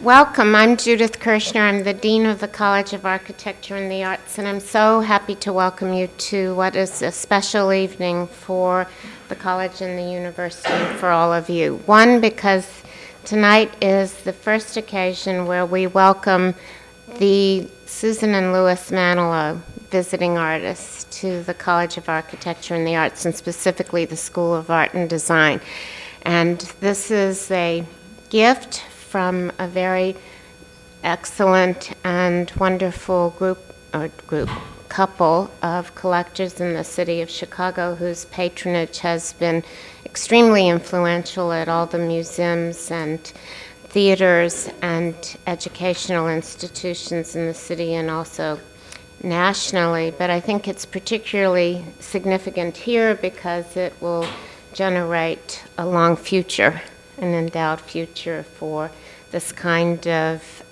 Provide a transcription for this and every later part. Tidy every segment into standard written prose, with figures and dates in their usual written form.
Welcome. I'm Judith Kirshner. I'm the Dean of the College of Architecture and the Arts, and I'm so happy to welcome you to what is a special evening for the college and the university and for all of you. One, because tonight is the first occasion where we welcome the Susan and Louis Manilow visiting artists to the College of Architecture and the Arts, and specifically the School of Art and Design. And this is a gift from a very excellent and wonderful couple of collectors in the city of Chicago whose patronage has been extremely influential at all the museums and theaters and educational institutions in the city and also nationally. But I think it's particularly significant here because it will generate a long future, an endowed future for this kind of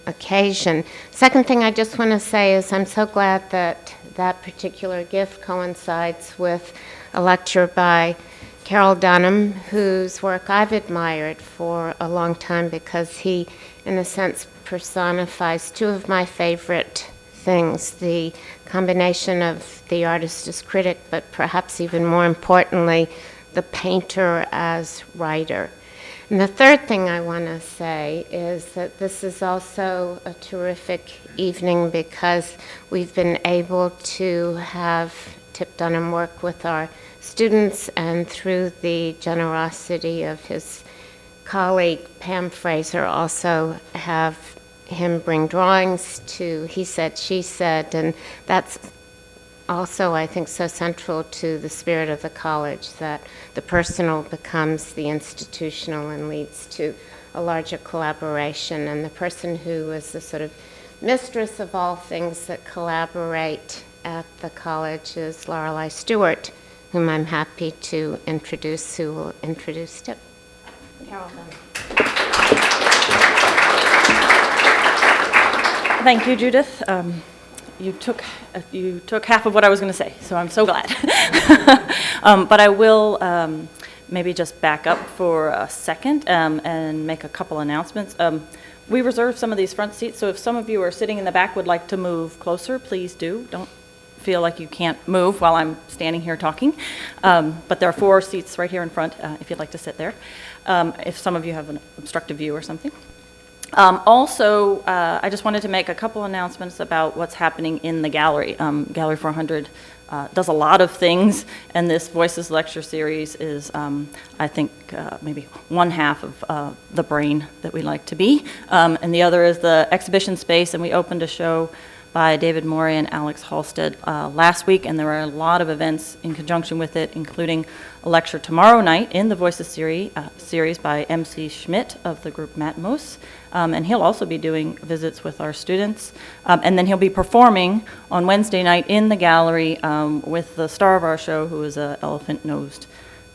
occasion. Second thing I just want to say is I'm so glad that that particular gift coincides with a lecture by Carroll Dunham, whose work I've admired for a long time because he, in a sense, personifies two of my favorite things, the combination of the artist as critic, but perhaps even more importantly, the painter as writer. And the third thing I want to say is that this is also a terrific evening because we've been able to have Tip Dunham work with our students, and through the generosity of his colleague Pam Fraser also have him bring drawings to He Said, She Said, and that's also, I think, so central to the spirit of the college, that the personal becomes the institutional and leads to a larger collaboration. And the person who is the sort of mistress of all things that collaborate at the college is Lorelei Stewart, whom I'm happy to introduce, who will introduce Tip. Carroll Dunham. Thank you, Judith. You took half of what I was going to say, so I'm so glad. But I will maybe just back up for a second and make a couple announcements. We reserved some of these front seats, so if some of you are sitting in the back would like to move closer, please do. Don't feel like you can't move while I'm standing here talking. But there are 4 seats right here in front if you'd like to sit there, if some of you have an obstructive view or something. Also, I just wanted to make a couple announcements about what's happening in the gallery. Gallery 400 does a lot of things, and this Voices lecture series is, I think, maybe one half of the brain that we like to be. And the other is the exhibition space, and we opened a show by David Morey and Alex Halstead last week, and there are a lot of events in conjunction with it, including a lecture tomorrow night in the Voices series by MC Schmidt of the group Matmos, and he'll also be doing visits with our students, and then he'll be performing on Wednesday night in the gallery with the star of our show, who is an elephant-nosed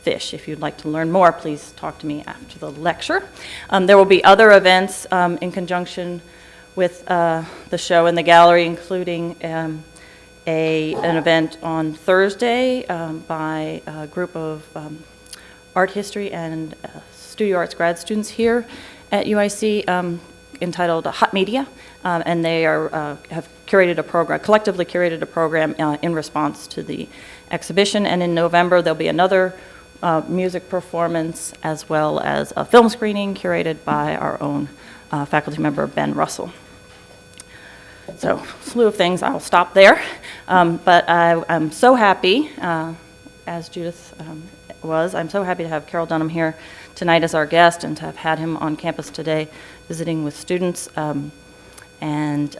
fish. If you'd like to learn more, please talk to me after the lecture. There will be other events in conjunction with the show in the gallery, including an event on Thursday by a group of art history and studio arts grad students here at UIC entitled Hot Media, and they have curated a program, collectively curated a program in response to the exhibition. And in November there'll be another music performance as well as a film screening curated by our own faculty member Ben Russell. So, slew of things. I'll stop there. But I'm so happy, as Judith was, I'm so happy to have Carroll Dunham here tonight as our guest and to have had him on campus today visiting with students. And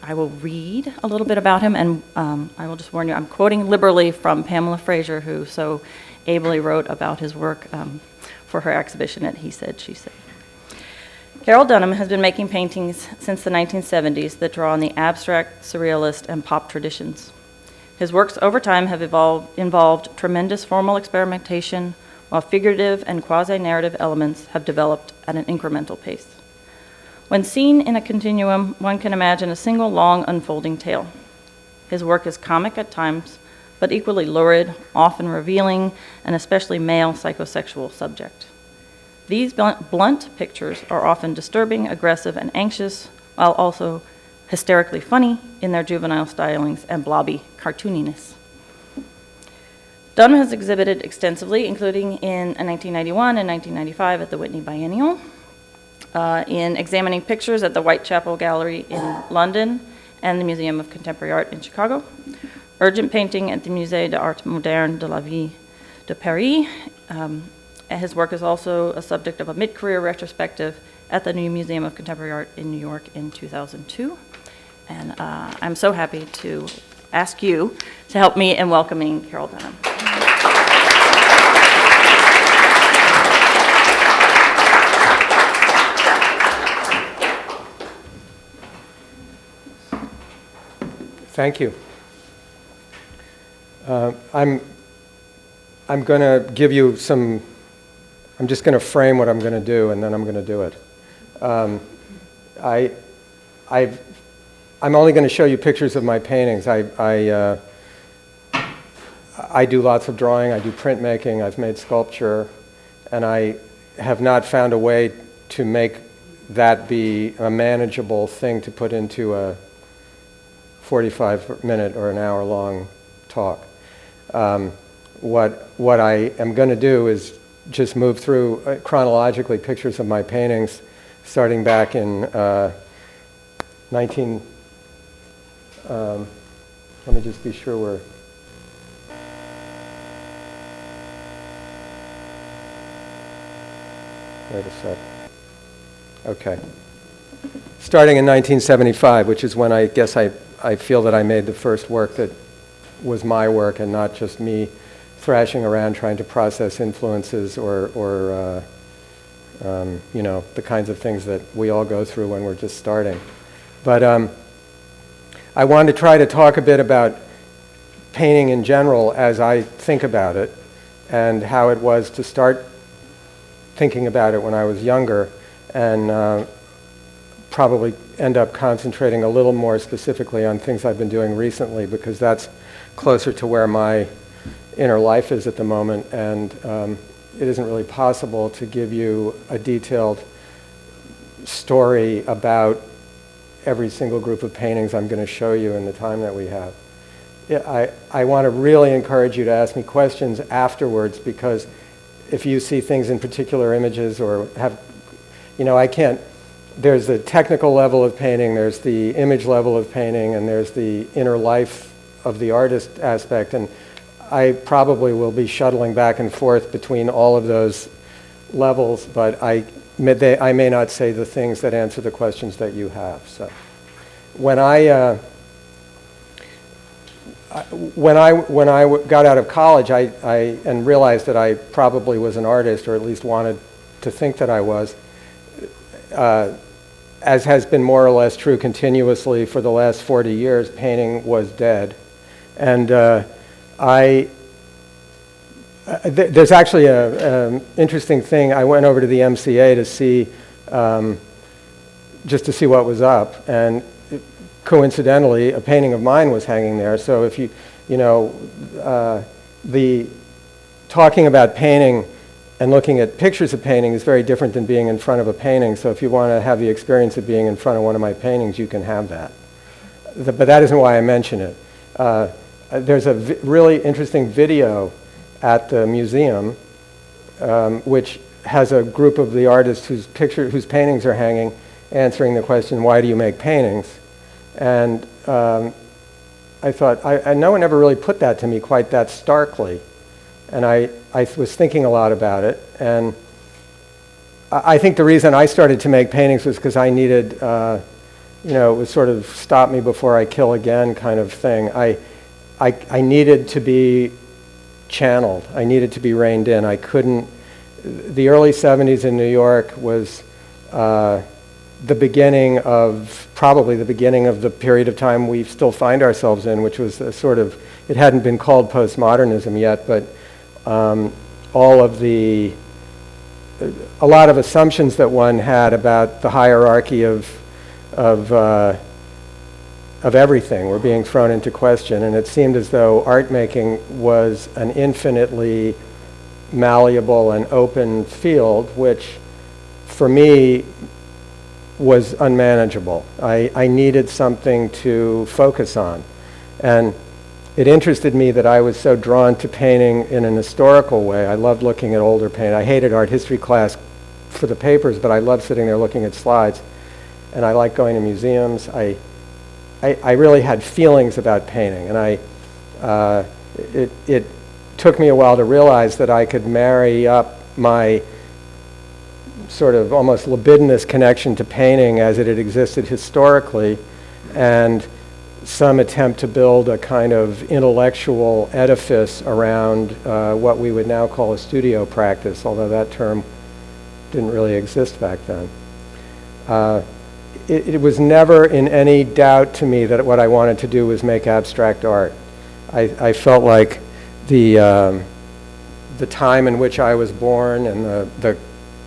I will read a little bit about him, and I will just warn you, I'm quoting liberally from Pamela Fraser, who so ably wrote about his work for her exhibition at He Said, She Said. Carroll Dunham has been making paintings since the 1970s that draw on the abstract, surrealist, and pop traditions. His works over time have involved tremendous formal experimentation, while figurative and quasi-narrative elements have developed at an incremental pace. When seen in a continuum, one can imagine a single long unfolding tale. His work is comic at times, but equally lurid, often revealing an especially male psychosexual subject. These blunt pictures are often disturbing, aggressive, and anxious, while also hysterically funny in their juvenile stylings and blobby cartooniness. Dunham has exhibited extensively, including in 1991 and 1995 at the Whitney Biennial, in examining pictures at the Whitechapel Gallery in London and the Museum of Contemporary Art in Chicago, urgent painting at the Musée d'Art Moderne de la Ville de Paris. His work is also a subject of a mid-career retrospective at the New Museum of Contemporary Art in New York in 2002. And I'm so happy to ask you to help me in welcoming Carroll Dunham. Thank you. I'm going to give you some, I'm just going to frame what I'm going to do, and then I'm going to do it. I'm only going to show you pictures of my paintings. I do lots of drawing, I do printmaking, I've made sculpture, and I have not found a way to make that be a manageable thing to put into a 45-minute or an hour-long talk. What I am going to do is just move through chronologically pictures of my paintings, starting back in let me just be sure we're. Wait a sec. Okay. Starting in 1975, which is when I guess I feel that I made the first work that was my work and not just me thrashing around trying to process influences or you know, the kinds of things that we all go through when we're just starting. But I wanted to try to talk a bit about painting in general as I think about it and how it was to start thinking about it when I was younger, and probably end up concentrating a little more specifically on things I've been doing recently, because that's closer to where my inner life is at the moment, and it isn't really possible to give you a detailed story about every single group of paintings I'm going to show you in the time that we have. I want to really encourage you to ask me questions afterwards, because if you see things in particular images or have, you know, I can't, there's the technical level of painting, there's the image level of painting, and there's the inner life of the artist aspect, and I probably will be shuttling back and forth between all of those levels, but I may not say the things that answer the questions that you have. So when I got out of college, and realized that I probably was an artist, or at least wanted to think that I was, as has been more or less true continuously for the last 40 years, painting was dead. And there's actually an interesting thing. I went over to the MCA to see, just to see what was up, and coincidentally, a painting of mine was hanging there. So if you know, the talking about painting and looking at pictures of painting is very different than being in front of a painting. So if you want to have the experience of being in front of one of my paintings, you can have that. But that isn't why I mention it. There's a really interesting video at the museum, which has a group of the artists whose paintings are hanging, answering the question, why do you make paintings? And I thought, no one ever really put that to me quite that starkly. And I was thinking a lot about it. And I think the reason I started to make paintings was because I needed, you know, it was sort of stop me before I kill again kind of thing. I needed to be channeled. I needed to be reined in. I couldn't, the early 70s in New York was the beginning of, probably the beginning of the period of time we still find ourselves in, which was a sort of, it hadn't been called postmodernism yet, but all of the, a lot of assumptions that one had about the hierarchy of everything were being thrown into question, and it seemed as though art making was an infinitely malleable and open field, which for me was unmanageable. I needed something to focus on. And it interested me that I was so drawn to painting in an historical way. I loved looking at older painting. I hated art history class for the papers, but I loved sitting there looking at slides. And I liked going to museums. I really had feelings about painting. And it took me a while to realize that I could marry up my sort of almost libidinous connection to painting as it had existed historically and some attempt to build a kind of intellectual edifice around what we would now call a studio practice, although that term didn't really exist back then. It was never in any doubt to me that what I wanted to do was make abstract art. I felt like the time in which I was born and the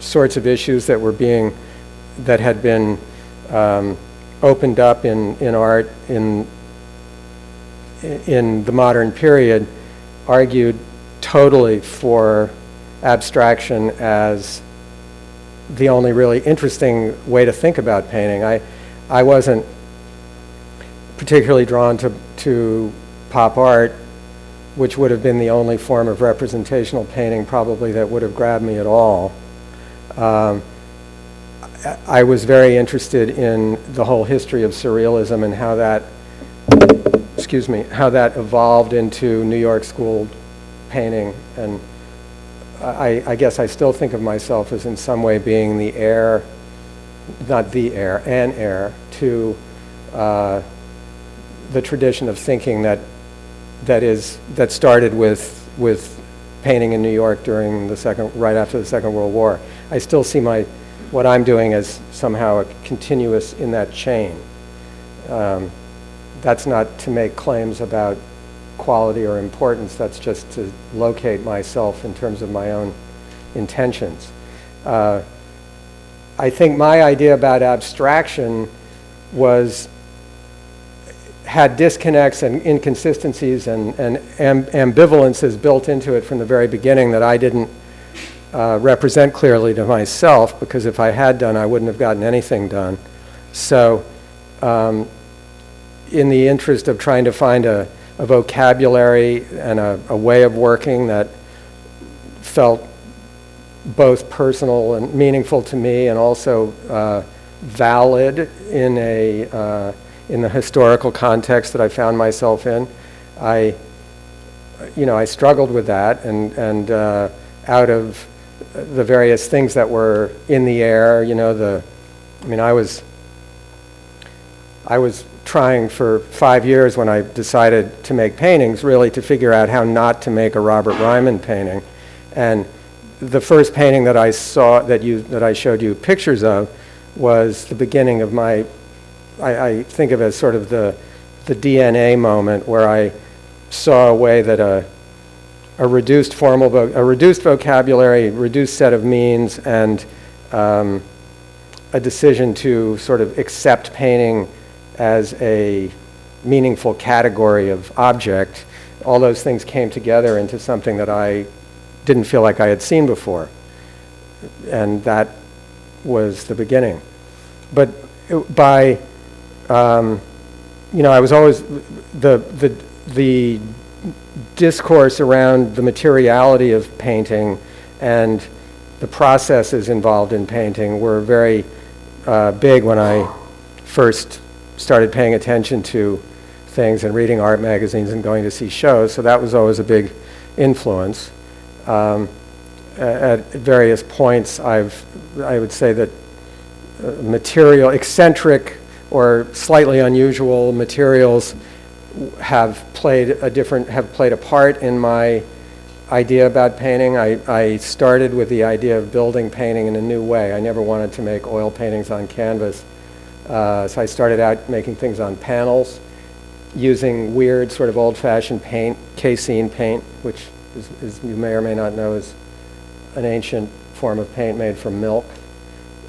sorts of issues that had been opened up in art in the modern period argued totally for abstraction as the only really interesting way to think about painting. I wasn't particularly drawn to pop art, which would have been the only form of representational painting probably that would have grabbed me at all. I was very interested in the whole history of surrealism and how that evolved into New York school painting. And I guess I still think of myself as in some way being the heir, not the heir, an heir to the tradition of thinking that started with painting in New York during right after the Second World War. I still see what I'm doing as somehow continuous in that chain. That's not to make claims about quality or importance, that's just to locate myself in terms of my own intentions. I think my idea about abstraction had disconnects and inconsistencies and ambivalences built into it from the very beginning that I didn't represent clearly to myself, because if I had done, I wouldn't have gotten anything done. So in the interest of trying to find a vocabulary and a way of working that felt both personal and meaningful to me and also valid in the historical context that I found myself in, I struggled with that, and out of the various things that were in the air, I was trying for 5 years when I decided to make paintings, really to figure out how not to make a Robert Ryman painting. And the first painting that I saw, that I showed you pictures of, was the beginning of I think of it as sort of the DNA moment, where I saw a way that a reduced vocabulary, reduced set of means, and a decision to sort of accept painting as a meaningful category of object, all those things came together into something that I didn't feel like I had seen before. And that was the beginning. But I was always, the discourse around the materiality of painting and the processes involved in painting were very big when I first started paying attention to things and reading art magazines and going to see shows, so that was always a big influence. At various points, I would say that eccentric or slightly unusual materials have played a part in my idea about painting. I started with the idea of building painting in a new way. I never wanted to make oil paintings on canvas. So I started out making things on panels, using weird sort of old-fashioned paint, casein paint, which is, you may or may not know, is an ancient form of paint made from milk.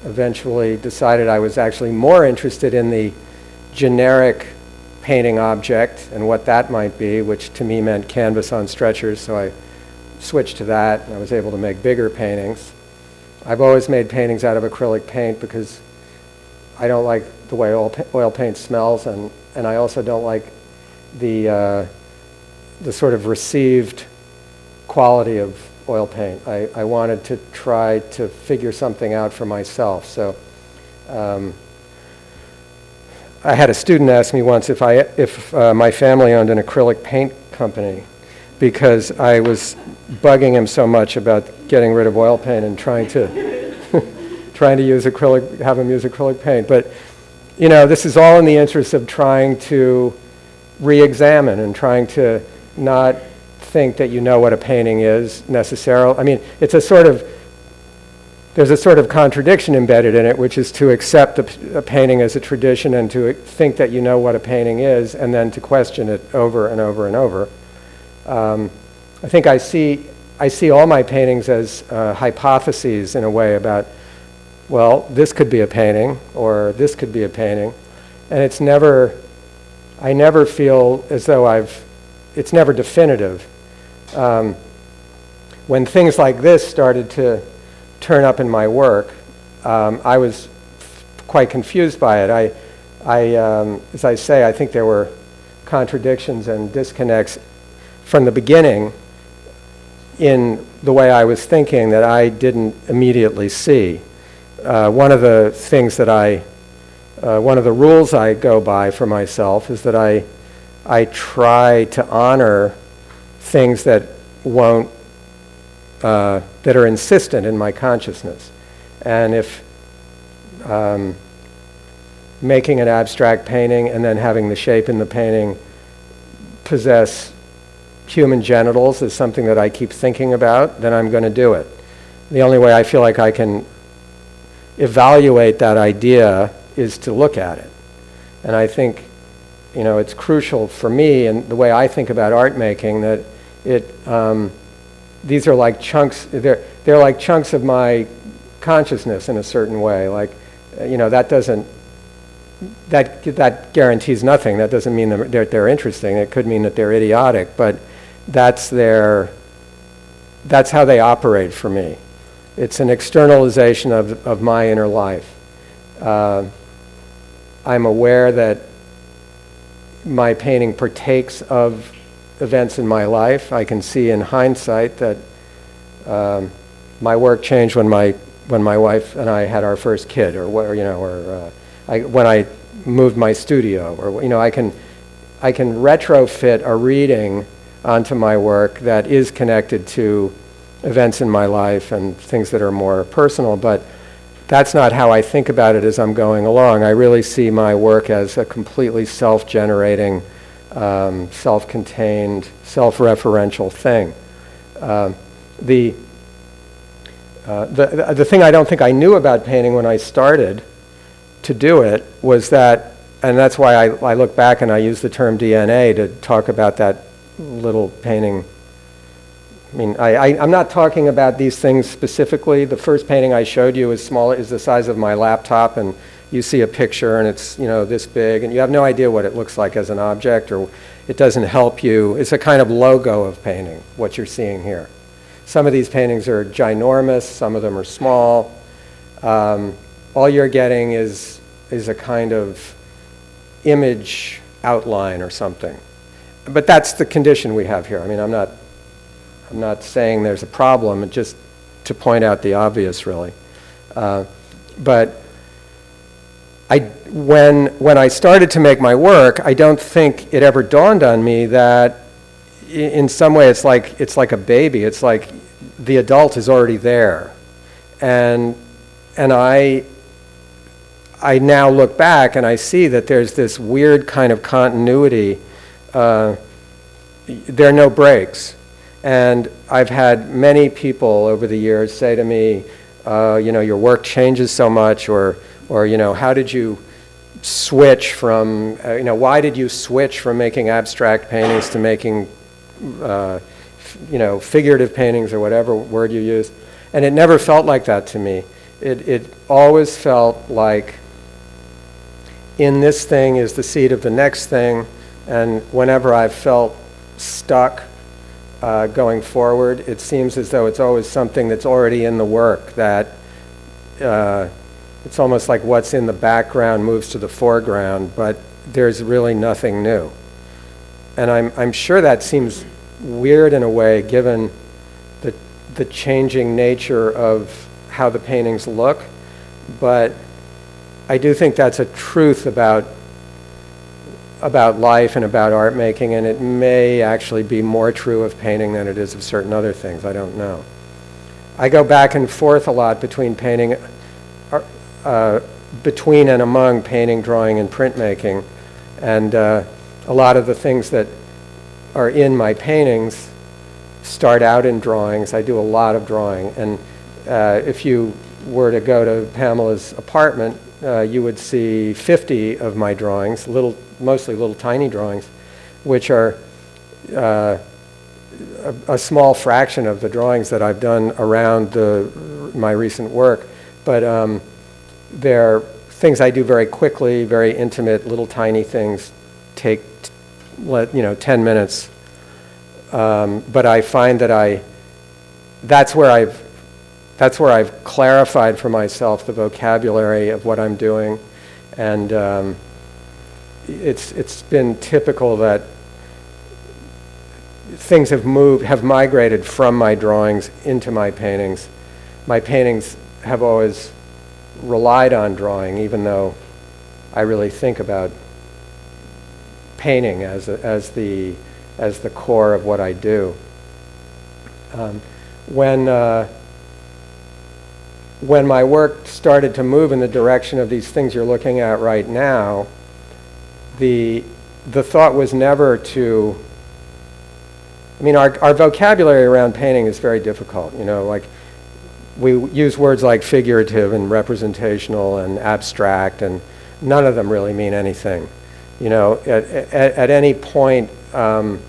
Eventually decided I was actually more interested in the generic painting object and what that might be, which to me meant canvas on stretchers, so I switched to that, and I was able to make bigger paintings. I've always made paintings out of acrylic paint because I don't like the way oil paint smells, and I also don't like the sort of received quality of oil paint. I wanted to try to figure something out for myself. So I had a student ask me once if my family owned an acrylic paint company, because I was bugging him so much about getting rid of oil paint and trying to use acrylic, have him use acrylic paint. But you know, this is all in the interest of trying to re-examine and trying to not think that you know what a painting is necessarily. I mean, it's a sort of, there's a sort of contradiction embedded in it, which is to accept a painting as a tradition and to think that you know what a painting is, and then to question it over and over and over. I think I see all my paintings as hypotheses in a way about, well, this could be a painting, or this could be a painting, and it's never, I never feel as though it's never definitive. When things like this started to turn up in my work, I was quite confused by it. As I say, I think there were contradictions and disconnects from the beginning in the way I was thinking that I didn't immediately see. One of the things that one of the rules I go by for myself is that I try to honor things that won't, that are insistent in my consciousness. And if making an abstract painting and then having the shape in the painting possess human genitals is something that I keep thinking about, then I'm going to do it. The only way I feel like I can evaluate that idea is to look at it. And I think, you know, it's crucial for me and the way I think about art making that these are like chunks, they're like chunks of my consciousness in a certain way. Like, you know, that guarantees nothing. That doesn't mean that they're interesting. It could mean that they're idiotic, but that's how they operate for me. It's an externalization of my inner life. I'm aware that my painting partakes of events in my life. I can see in hindsight that my work changed when my wife and I had our first kid, or when I moved my studio, or you know, I can retrofit a reading onto my work that is connected to events in my life and things that are more personal, but that's not how I think about it as I'm going along. I really see my work as a completely self-generating, self-contained, self-referential thing. The thing I don't think I knew about painting when I started to do it was that, and that's why I look back and I use the term DNA to talk about that little painting. I mean, I'm not talking about these things specifically. The first painting I showed you is the size of my laptop, and you see a picture and it's, you know, this big, and you have no idea what it looks like as an object, or it doesn't help you. It's a kind of logo of painting, what you're seeing here. Some of these paintings are ginormous, some of them are small. All you're getting is a kind of image outline or something. But that's the condition we have here. I mean, I'm not saying there's a problem, just to point out the obvious, really. But when I started to make my work, I don't think it ever dawned on me that in some way it's like a baby. It's like the adult is already there. And I now look back and I see that there's this weird kind of continuity. There are no breaks. And I've had many people over the years say to me, you know, your work changes so much, or you know, how did you switch from, you know, why did you switch from making abstract paintings to making, you know, figurative paintings, or whatever word you use? And it never felt like that to me. It always felt like in this thing is the seed of the next thing, and whenever I've felt stuck going forward. It seems as though it's always something that's already in the work, that it's almost like what's in the background moves to the foreground, but there's really nothing new. And I'm sure that seems weird in a way, given the changing nature of how the paintings look, but I do think that's a truth about life and about art making, and it may actually be more true of painting than it is of certain other things. I don't know. I go back and forth a lot between painting, between and among painting, drawing, and printmaking, and a lot of the things that are in my paintings start out in drawings. I do a lot of drawing, and if you were to go to Pamela's apartment, you would see 50 of my drawings, mostly little tiny drawings, which are a small fraction of the drawings that I've done around my recent work. But they're things I do very quickly, very intimate, little tiny things, take 10 minutes. But I find that that's where I've clarified for myself the vocabulary of what I'm doing, and it's been typical that things have migrated from my drawings into my paintings. My paintings have always relied on drawing, even though I really think about painting as the core of what I do. When my work started to move in the direction of these things you're looking at right now, the thought was never to, our vocabulary around painting is very difficult, like we use words like figurative and representational and abstract, and none of them really mean anything. At any point, the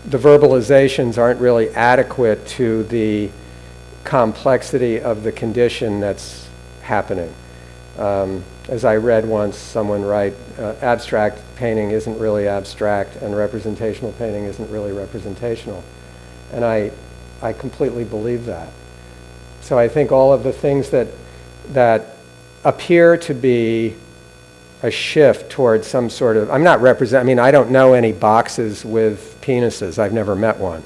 verbalizations aren't really adequate to the complexity of the condition that's happening. As I read once someone write, abstract painting isn't really abstract, and representational painting isn't really representational. And I completely believe that. So I think all of the things that appear to be a shift towards some sort of, I don't know any boxes with penises. I've never met one,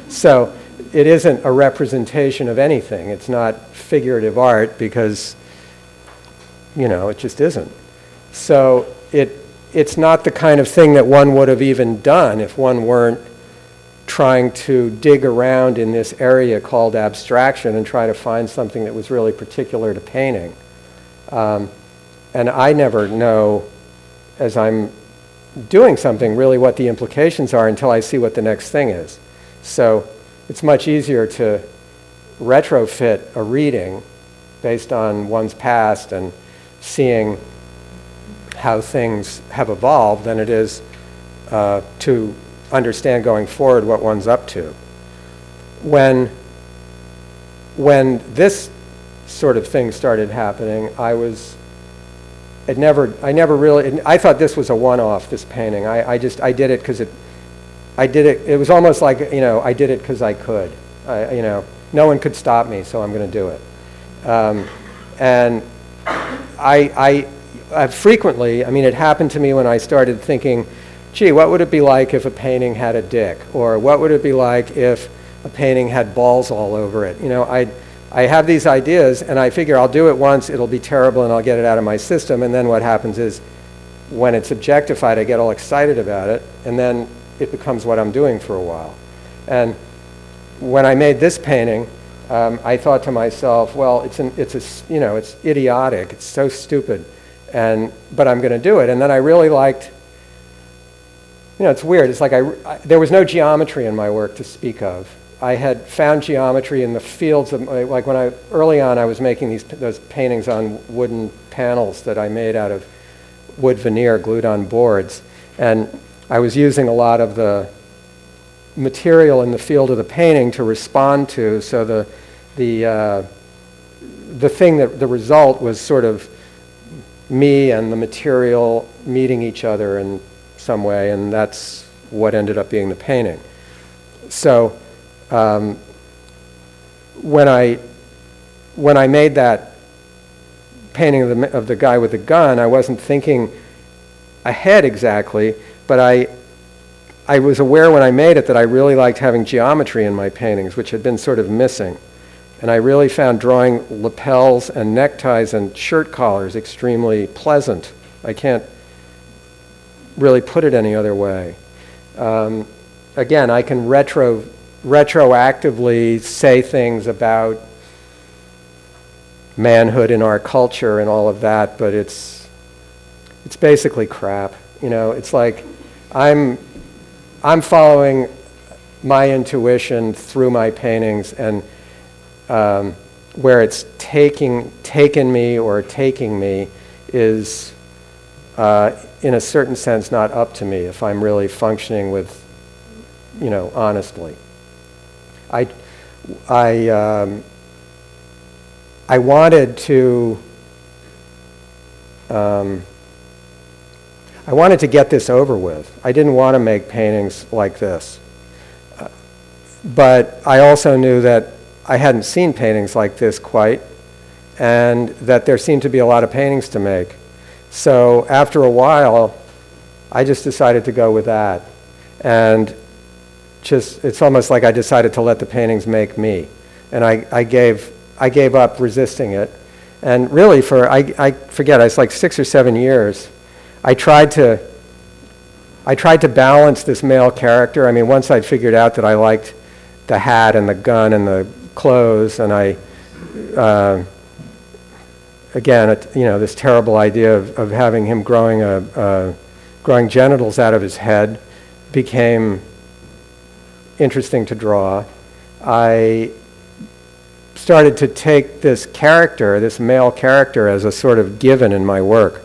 So it isn't a representation of anything. It's not figurative art because, it just isn't. So it's not the kind of thing that one would have even done if one weren't trying to dig around in this area called abstraction and try to find something that was really particular to painting. And I never know, as I'm doing something, really what the implications are until I see what the next thing is. So it's much easier to retrofit a reading based on one's past and seeing how things have evolved than it is to understand going forward what one's up to. When this sort of thing started happening, I thought this was a one-off, this painting. I did it because it was almost like, I did it because I could. No one could stop me, so I'm going to do it. And I frequently, it happened to me when I started thinking, gee, what would it be like if a painting had a dick? Or what would it be like if a painting had balls all over it? I have these ideas, and I figure I'll do it once, it'll be terrible, and I'll get it out of my system, and then what happens is, when it's objectified, I get all excited about it, and then it becomes what I'm doing for a while. And when I made this painting, I thought to myself, well, it's idiotic, it's so stupid, but I'm going to do it. And then I really liked, it's weird. It's like there was no geometry in my work to speak of. I had found geometry in the fields of, like early on I was making those paintings on wooden panels that I made out of wood veneer glued on boards. And I was using a lot of the material in the field of the painting to respond to, so the result was sort of me and the material meeting each other in some way, and that's what ended up being the painting. So when I made that painting of the guy with the gun, I wasn't thinking ahead exactly, but I was aware when I made it that I really liked having geometry in my paintings, which had been sort of missing. And I really found drawing lapels and neckties and shirt collars extremely pleasant. I can't really put it any other way. Again, I can retroactively say things about manhood in our culture and all of that, but it's basically crap. You know, it's like I'm following my intuition through my paintings, and where it's taken me or taking me is, in a certain sense, not up to me if I'm really functioning with, you know, honestly. I wanted to get this over with. I didn't want to make paintings like this. But I also knew that I hadn't seen paintings like this quite, and that there seemed to be a lot of paintings to make. So after a while, I just decided to go with that. And it's almost like I decided to let the paintings make me. And I gave up resisting it. And really I forget, it's like 6 or 7 years, I tried to balance this male character. I mean, once I'd figured out that I liked the hat and the gun and the clothes, and again, you know, this terrible idea of having him growing genitals out of his head became interesting to draw. I started to take this character, this male character, as a sort of given in my work.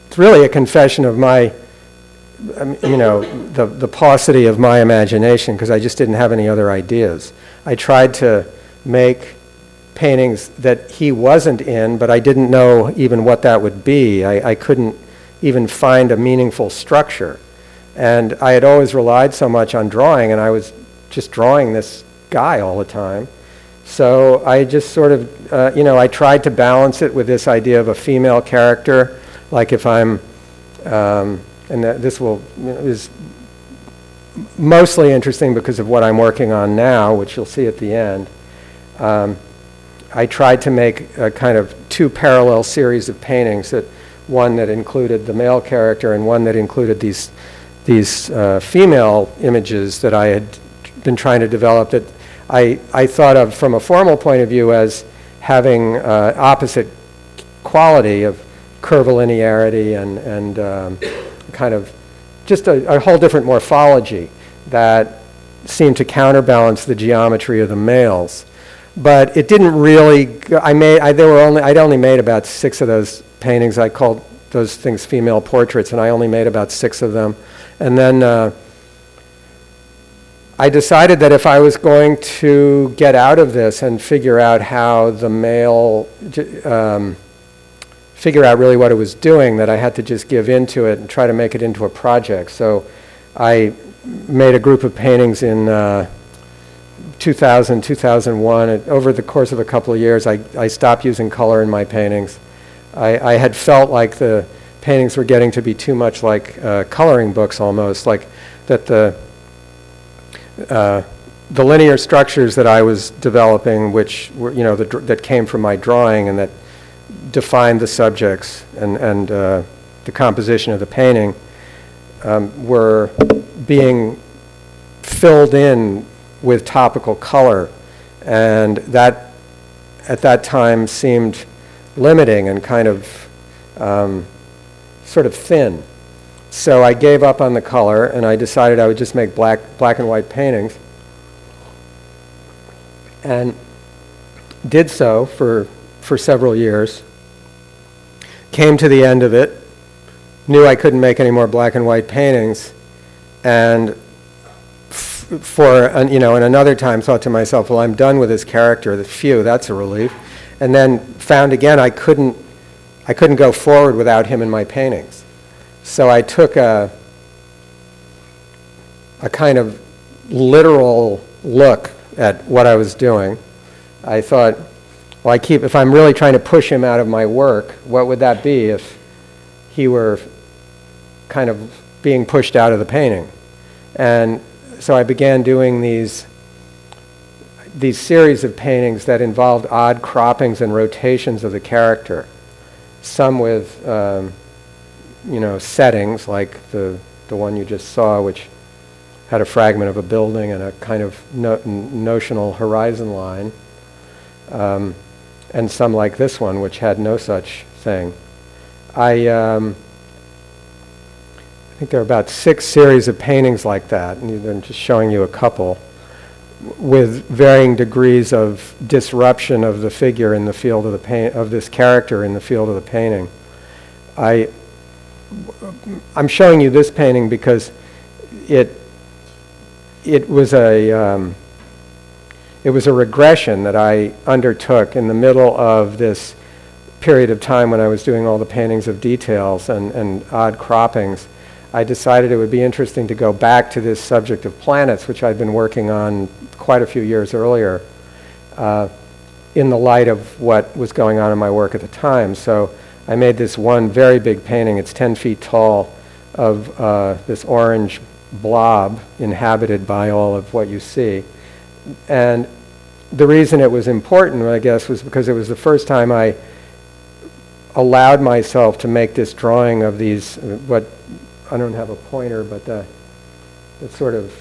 It's really a confession of my, you know, the paucity of my imagination, because I just didn't have any other ideas. I tried to make paintings that he wasn't in, but I didn't know even what that would be. I couldn't even find a meaningful structure. And I had always relied so much on drawing, and I was just drawing this guy all the time. So I just sort of, you know, I tried to balance it with this idea of a female character, like if I'm, and this is mostly interesting because of what I'm working on now, which you'll see at the end. I tried to make a kind of 2 parallel series of paintings, one that included the male character and one that included these female images that I had been trying to develop, that I thought of from a formal point of view as having opposite quality of curvilinearity and kind of just a whole different morphology that seemed to counterbalance the geometry of the males. But it didn't really, I'd only made about 6 of those paintings. I called those things female portraits, and I only made about 6 of them. And then I decided that if I was going to get out of this and figure out how the male, figure out really what it was doing, that I had to just give into it and try to make it into a project. So I made a group of paintings in 2000, 2001. Over the course of a couple of years, I stopped using color in my paintings. I had felt like the paintings were getting to be too much like coloring books almost, like that the linear structures that I was developing, which were, you know, that came from my drawing and that defined the subjects and the composition of the painting, were being filled in with topical color, and that at that time seemed limiting and kind of sort of thin. So I gave up on the color, and I decided I would just make black and white paintings, and did so for several years. Came to the end of it, knew I couldn't make any more black and white paintings, and in another time thought to myself, well, I'm done with this character. Phew, that's a relief. And then found again I couldn't go forward without him in my paintings. So I took a a kind of literal look at what I was doing. I thought, well, if I'm really trying to push him out of my work, what would that be if he were kind of being pushed out of the painting? And so I began doing these series of paintings that involved odd croppings and rotations of the character, some with settings like the one you just saw, which had a fragment of a building and a kind of notional horizon line, and some like this one, which had no such thing. I think there are about 6 series of paintings like that, and I'm just showing you a couple, with varying degrees of disruption of the figure in the field of the of this character in the field of the painting. I'm showing you this painting because it was a regression that I undertook in the middle of this period of time when I was doing all the paintings of details and odd croppings. I decided it would be interesting to go back to this subject of planets, which I'd been working on quite a few years earlier, in the light of what was going on in my work at the time. So I made this one very big painting, it's 10 feet tall, of this orange blob inhabited by all of what you see. And the reason it was important, I guess, was because it was the first time I allowed myself to make this drawing of these, I don't have a pointer, but the sort of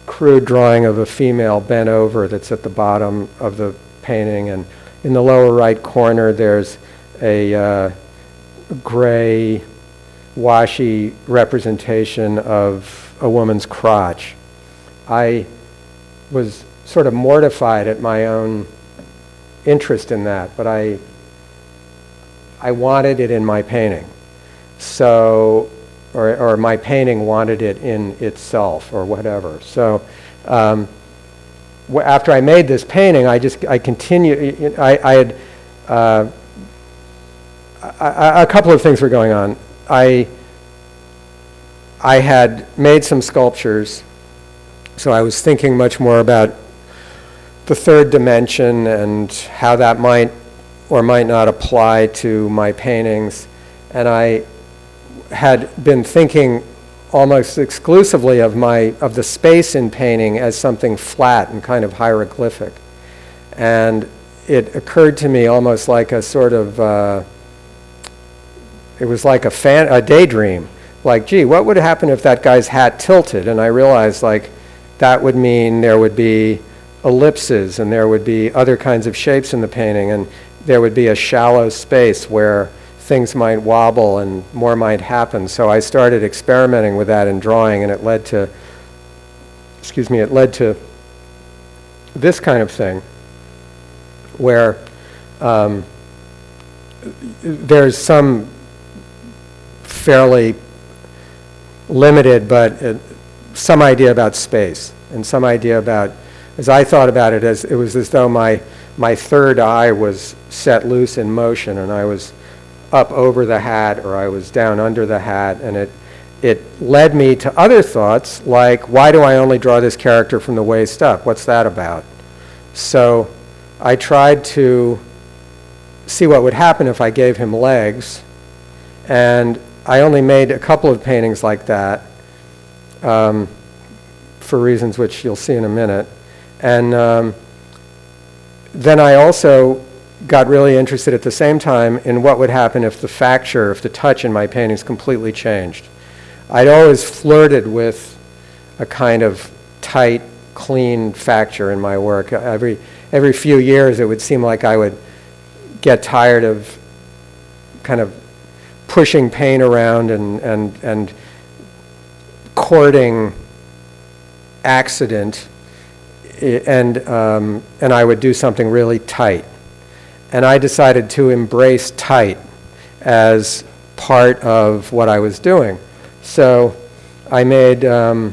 crude drawing of a female bent over that's at the bottom of the painting. And in the lower right corner, there's a gray, washy representation of a woman's crotch. I was sort of mortified at my own interest in that, but I wanted it in my painting. So, or my painting wanted it in itself, or whatever. So, after I made this painting, I continued. I had a couple of things were going on. I had made some sculptures, so I was thinking much more about the third dimension and how that might or might not apply to my paintings. And I had been thinking almost exclusively of the space in painting as something flat and kind of hieroglyphic. And it occurred to me almost like a sort of, it was like a daydream. Like, gee, what would happen if that guy's hat tilted? And I realized, like, that would mean there would be ellipses and there would be other kinds of shapes in the painting, and there would be a shallow space where things might wobble and more might happen. So I started experimenting with that in drawing, and it led to this kind of thing, where there's some fairly limited, but some idea about space, and some idea about, as I thought about it, it was as though my third eye was set loose in motion, and I was up over the hat, or I was down under the hat, and it led me to other thoughts, like, why do I only draw this character from the waist up? What's that about? So I tried to see what would happen if I gave him legs, and I only made a couple of paintings like that, for reasons which you'll see in a minute. And then I also got really interested at the same time in what would happen if the touch in my paintings completely changed. I'd always flirted with a kind of tight, clean facture in my work. Every few years it would seem like I would get tired of kind of pushing paint around and courting accident, and I would do something really tight. And I decided to embrace tight as part of what I was doing. So I made a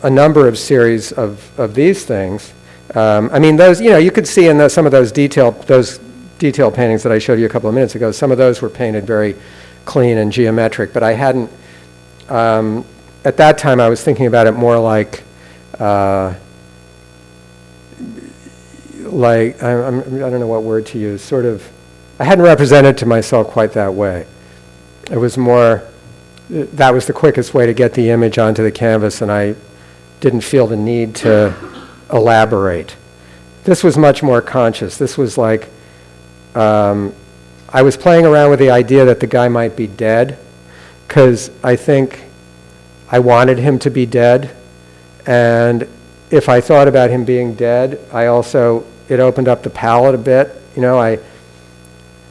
number of series of these things. I mean, those, you could see in some of those detail paintings that I showed you a couple of minutes ago, some of those were painted very clean and geometric, but I hadn't, at that time I was thinking about it more like I don't know what word to use, sort of, I hadn't represented to myself quite that way. It was more, that was the quickest way to get the image onto the canvas, and I didn't feel the need to elaborate. This was much more conscious. This was like, I was playing around with the idea that the guy might be dead, because I think I wanted him to be dead, and if I thought about him being dead, it opened up the palette a bit. You know, I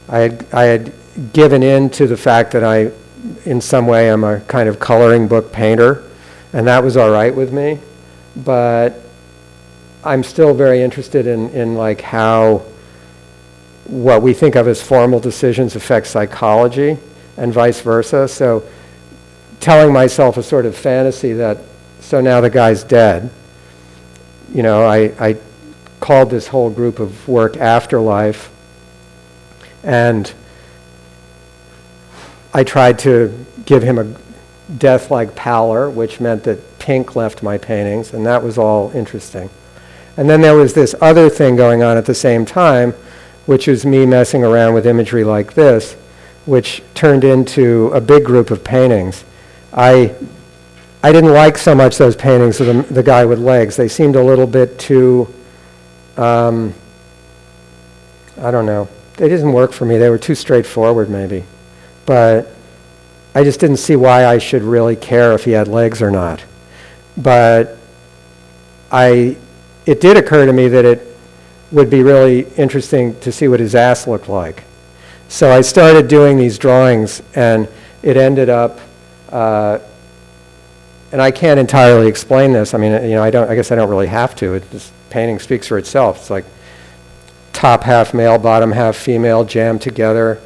had given in to the fact that in some way, I'm a kind of coloring book painter, and that was all right with me. But I'm still very interested in like how what we think of as formal decisions affect psychology, and vice versa. So telling myself a sort of fantasy that, so now the guy's dead. You know, I called this whole group of work Afterlife, and I tried to give him a death-like pallor, which meant that pink left my paintings, and that was all interesting. And then there was this other thing going on at the same time, which was me messing around with imagery like this, which turned into a big group of paintings. I didn't like so much those paintings of the guy with legs. They seemed a little bit too, I don't know. They didn't work for me. They were too straightforward, maybe. But I just didn't see why I should really care if he had legs or not. But it did occur to me that it would be really interesting to see what his ass looked like. So I started doing these drawings, and it ended up, and I can't entirely explain this. I mean, you know, I guess I don't really have to. This painting speaks for itself. It's like top half male, bottom half female, jammed together,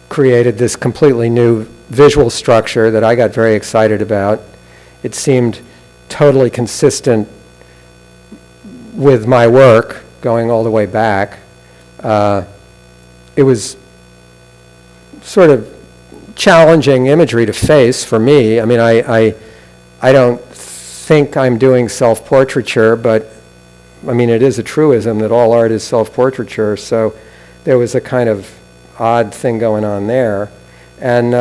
created this completely new visual structure that I got very excited about. It seemed totally consistent with my work, going all the way back. It was sort of challenging imagery to face for me. I mean, I don't think I'm doing self-portraiture, but I mean, it is a truism that all art is self-portraiture, so there was a kind of odd thing going on there. And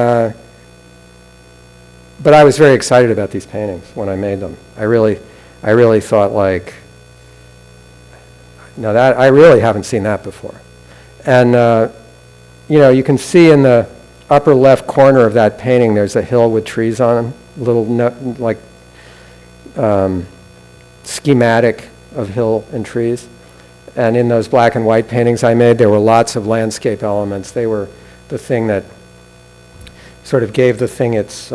but I was very excited about these paintings when I made them. I really thought, like, no, that I really haven't seen that before. And you know, you can see in the upper left corner of that painting, there's a hill with trees on them, little like schematic of hill and trees. And in those black and white paintings I made, there were lots of landscape elements. They were the thing that sort of gave the thing its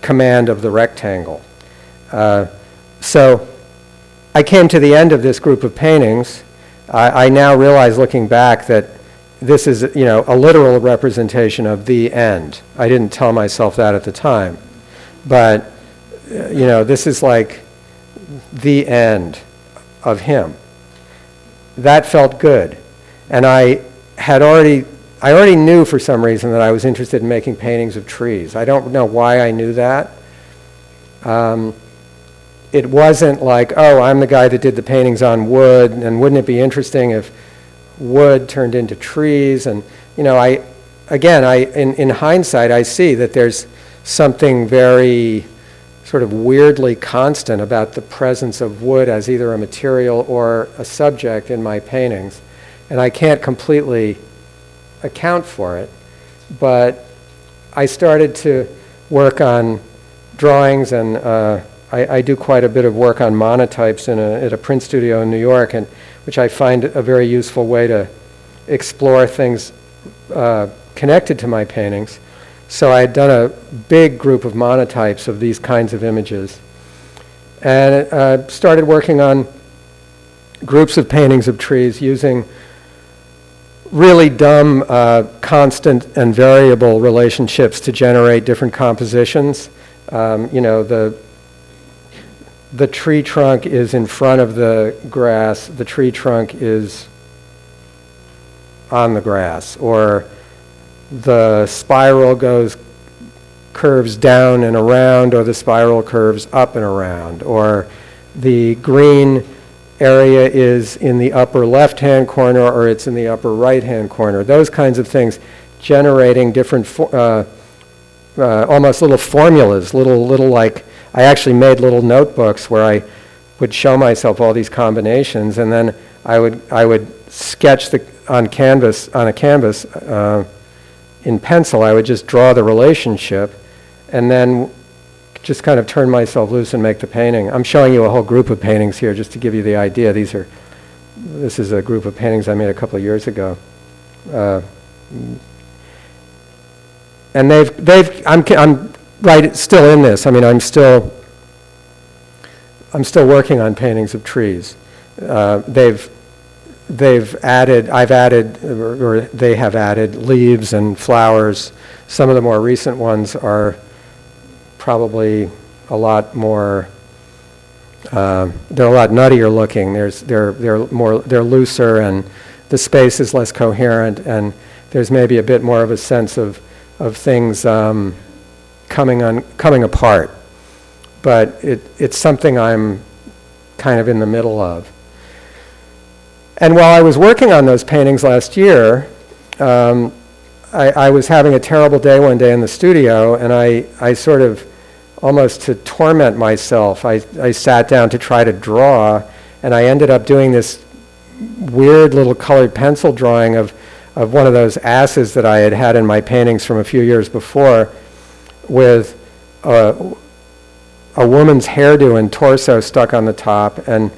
command of the rectangle. So I came to the end of this group of paintings. I now realize, looking back, that this is, you know, a literal representation of the end. I didn't tell myself that at the time, but you know, this is like the end of him. That felt good, and I already knew for some reason that I was interested in making paintings of trees. I don't know why I knew that. It wasn't like, oh, I'm the guy that did the paintings on wood, and wouldn't it be interesting if wood turned into trees? And you know, in hindsight, I see that there's something very sort of weirdly constant about the presence of wood as either a material or a subject in my paintings, and I can't completely account for it. But I started to work on drawings, and I do quite a bit of work on monotypes at a print studio in New York, and which I find a very useful way to explore things connected to my paintings. So I had done a big group of monotypes of these kinds of images, and started working on groups of paintings of trees using really dumb constant and variable relationships to generate different compositions. You know, the tree trunk is in front of the grass, the tree trunk is on the grass, or the spiral goes curves down and around, or the spiral curves up and around, or the green area is in the upper left-hand corner or it's in the upper right-hand corner. Those kinds of things, generating different, almost little formulas, little like, I actually made little notebooks where I would show myself all these combinations, and then I would sketch on a canvas in pencil. I would just draw the relationship, and then just kind of turn myself loose and make the painting. I'm showing you a whole group of paintings here just to give you the idea. This is a group of paintings I made a couple of years ago. And I'm right still in this. I mean, I'm still working on paintings of trees. I've added leaves and flowers. Some of the more recent ones are probably a lot more, they're a lot nuttier looking. They're looser, and the space is less coherent, and there's maybe a bit more of a sense of things coming apart. But it's something I'm kind of in the middle of. And while I was working on those paintings last year, I was having a terrible day one day in the studio, and I sort of, almost to torment myself, I sat down to try to draw, and I ended up doing this weird little colored pencil drawing of one of those asses that I had had in my paintings from a few years before, with a woman's hairdo and torso stuck on the top, and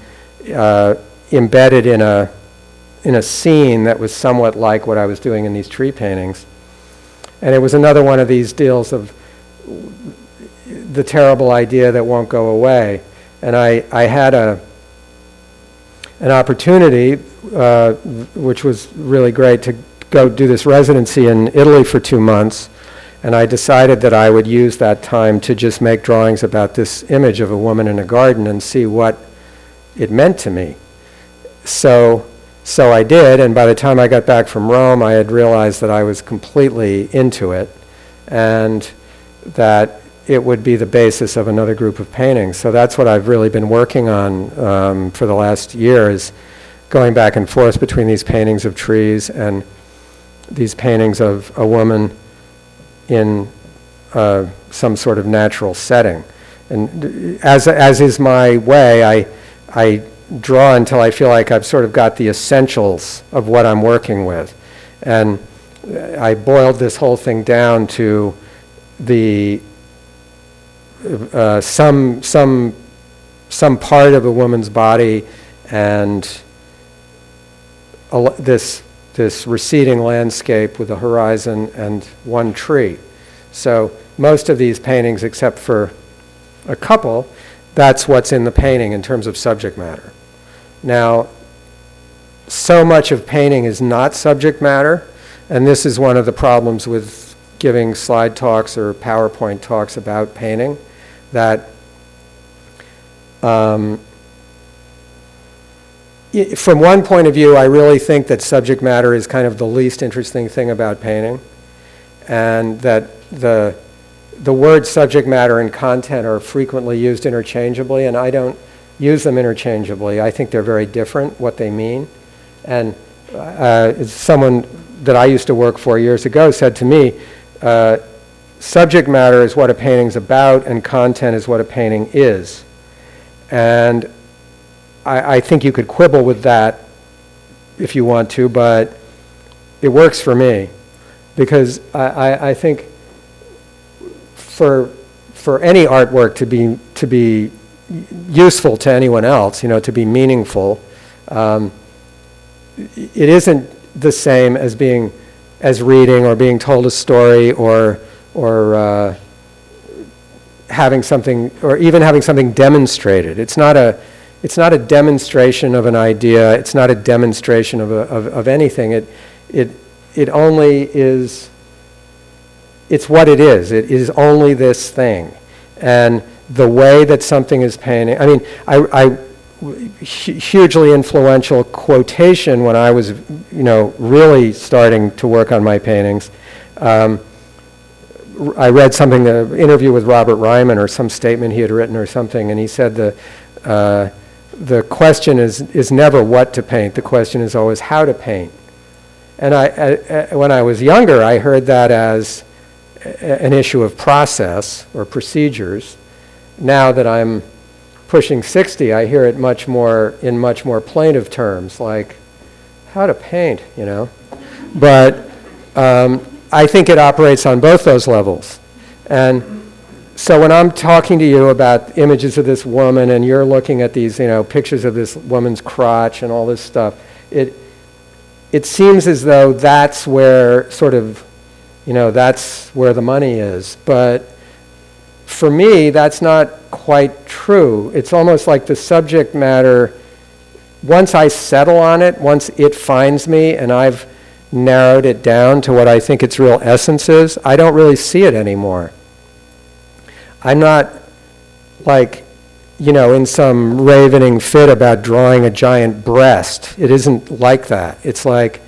embedded in a scene that was somewhat like what I was doing in these tree paintings. And it was another one of these deals of the terrible idea that won't go away. And I had an opportunity, which was really great, to go do this residency in Italy for 2 months. And I decided that I would use that time to just make drawings about this image of a woman in a garden and see what it meant to me. So I did, and by the time I got back from Rome, I had realized that I was completely into it, and that it would be the basis of another group of paintings. So that's what I've really been working on for the last year, is going back and forth between these paintings of trees and these paintings of a woman in some sort of natural setting. And as is my way, I draw until I feel like I've sort of got the essentials of what I'm working with. And I boiled this whole thing down to the some part of a woman's body and this receding landscape with a horizon and one tree. So most of these paintings, except for a couple, that's what's in the painting in terms of subject matter. Now, so much of painting is not subject matter, and this is one of the problems with giving slide talks or PowerPoint talks about painting, that from one point of view, I really think that subject matter is kind of the least interesting thing about painting, and that the words subject matter and content are frequently used interchangeably, and I don't use them interchangeably. I think they're very different, what they mean. And someone that I used to work for years ago said to me, subject matter is what a painting's about, and content is what a painting is. And I think you could quibble with that if you want to, but it works for me, because I think for any artwork to be useful to anyone else, to be meaningful, it isn't the same as reading or being told a story or having something, or even having something demonstrated. It's not a demonstration of an idea. It's not a demonstration of anything. It only is. It's what it is. It is only this thing, and the way that something is painted. I mean, hugely influential quotation when I was, really starting to work on my paintings. I read something, an interview with Robert Ryman or some statement he had written or something, and he said the question is never what to paint, the question is always how to paint. And when I was younger, I heard that as an issue of process or procedures. Now that I'm pushing 60, I hear it much more in much more plaintive terms, like how to paint, you know. But I think it operates on both those levels. And so when I'm talking to you about images of this woman and you're looking at these, you know, pictures of this woman's crotch and all this stuff, it seems as though that's where sort of, you know, that's where the money is. But for me, that's not quite true. It's almost like the subject matter, once I settle on it, once it finds me and I've narrowed it down to what I think its real essence is, I don't really see it anymore. I'm not like, you know, in some ravening fit about drawing a giant breast. It isn't like that. It's like,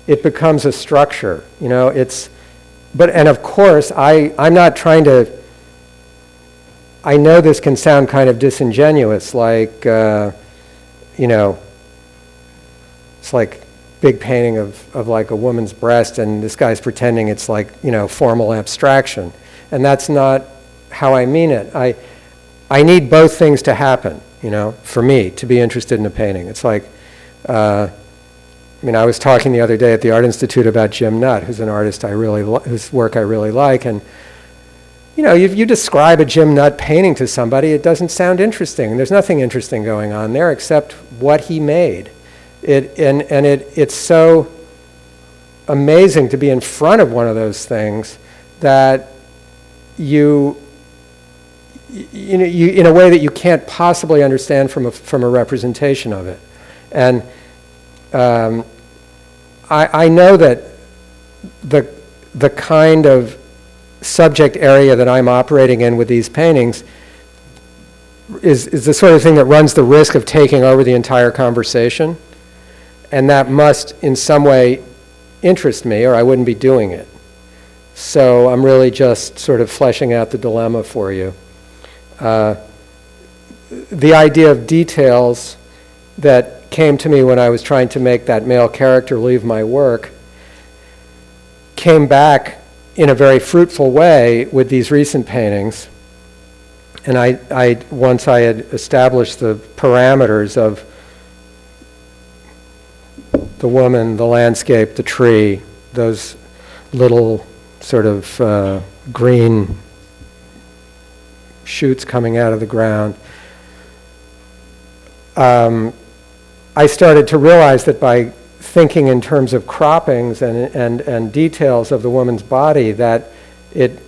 it becomes a structure, you know, and of course, I'm not trying to, I know this can sound kind of disingenuous, like, you know, it's like big painting of like a woman's breast and this guy's pretending it's like, you know, formal abstraction. And that's not how I mean it. I need both things to happen, you know, for me to be interested in a painting. It's like, I mean, I was talking the other day at the Art Institute about Jim Nutt, who's an artist whose work I really like, and you know, you describe a Jim Nutt painting to somebody, it doesn't sound interesting. There's nothing interesting going on there except what he made. It's so amazing to be in front of one of those things that you know, in a way that you can't possibly understand from a representation of it. And I know that the kind of subject area that I'm operating in with these paintings is the sort of thing that runs the risk of taking over the entire conversation, and that must in some way interest me or I wouldn't be doing it. So I'm really just sort of fleshing out the dilemma for you. The idea of details that came to me when I was trying to make that male character leave my work came back in a very fruitful way with these recent paintings. And once I had established the parameters of the woman, the landscape, the tree, those little sort of green shoots coming out of the ground, I started to realize that by thinking in terms of croppings and details of the woman's body, that it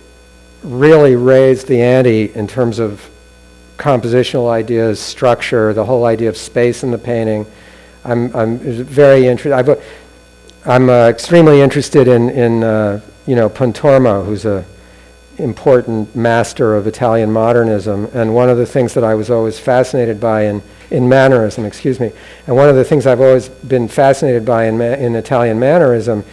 really raised the ante in terms of compositional ideas, structure, the whole idea of space in the painting. I'm very interested. I'm extremely interested in you know, Pontormo, who's a important master of Italian modernism, and one of the things that I was always fascinated by in mannerism, and one of the things I've always been fascinated by in Italian mannerism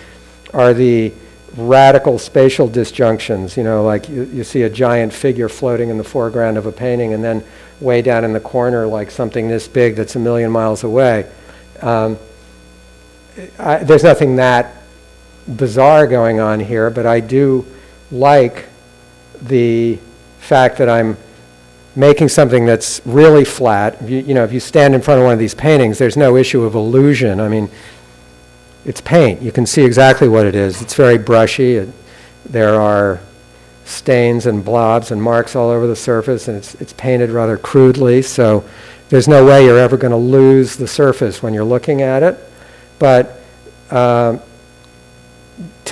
are the radical spatial disjunctions, you know, like you see a giant figure floating in the foreground of a painting and then way down in the corner like something this big that's a million miles away. There's nothing that bizarre going on here, but I do like the fact that I'm making something that's really flat. If you stand in front of one of these paintings, there's no issue of illusion. I mean, it's paint. You can see exactly what it is. It's very brushy. There are stains and blobs and marks all over the surface, and it's painted rather crudely, so there's no way you're ever going to lose the surface when you're looking at it. But to